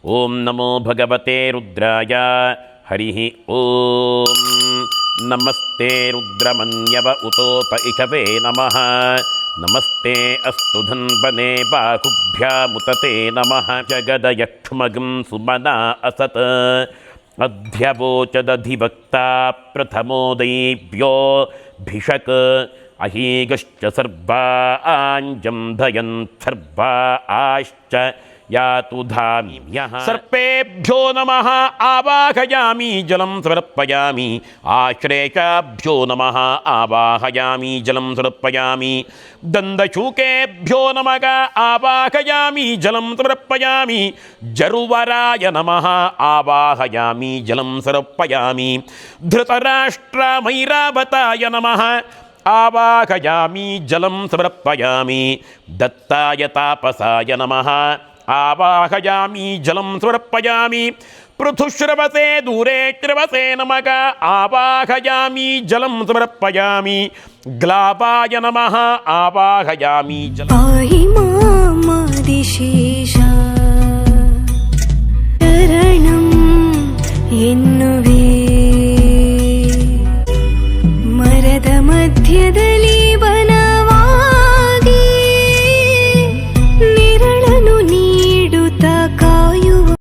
ಓಂ ನಮೋ ಭಗವತೆ ರುದ್ರಾಯ. ಹರಿ ಓಂ. ನಮಸ್ತೆ ರುದ್ರಮನ್ಯವ ಉತೋಪ ಇಷವೇ ನಮಃ. ನಮಸ್ತೆ ಅಸ್ತು ಧನ್ವನೆ ಬಾಹುಭ್ಯಾಮುತತೆ ನಮಃ. ಜಗದಯಕ್ಷ್ಮಗಂ ಸುಮನಾ ಅಸತ್ ಅಧ್ಯವೋಚದಧಿವಕ್ತಾ ಪ್ರಥಮೋ ದೈವ್ಯೋ ಭಿಷಕ್ ಅಹೀಗಶ್ಚ ಸರ್ವಾ ಆಂಜಂ ಧಯನ್ ಸರ್ವಾ ಆಶ್ಚ ಯಾತು ಧಾಮ್ಯಃ. ಸರ್ಪೇಭ್ಯೋ ನಮಃ ಆವಾಹಯಾಮಿ ಜಲಂ ಸಮರ್ಪಯಾಮಿ. ಆಶ್ಲೇಷಾಭ್ಯೋ ನಮಃ ಆವಾಹಯಾಮಿ ಜಲಂ ಸಮರ್ಪಯಾಮಿ. ದಂದಶೂಕೇಭ್ಯೋ ನಮಃ ಆವಾಹಯಾಮಿ ಜಲಂ ಸಮರ್ಪಯಾಮಿ. ಜರುವರಾಯ ನಮಃ ಆವಾಹಯಾಮಿ ಜಲಂ ಸಮರ್ಪಯಾಮಿ. ಧೃತರಾಷ್ಟ್ರಮೈರಾವತಾಯ ನಮಃ ಆವಾಹಯಾಮಿ ಜಲಂ ಸಮರ್ಪಯಾಮಿ. ದತ್ತಾಯ ತಾಪಸಾಯ ನಮಃ ಆವಾಹಯಾಮಿ ಜಲಂ ಸಮರ್ಪಯಾಮಿ. ಪೃಥುಶ್ರವಸೇ ದೂರೇ ಶ್ರವಸೇ ನಮಃ ಆವಾಹಯಾಮಿ ಜಲಂ ಸಮರ್ಪಯಾಮಿ. ಗ್ಲಾಪಾಯ ನಮಃ ಆವಾಹಯಾಮಿ ಜಲಂ. ಪಾಹಿ ಮಾಮಾದಿಶೇಷ ಶರಣಂ ಎನ್ನುವೆ ಮರದ ಮಧ್ಯದ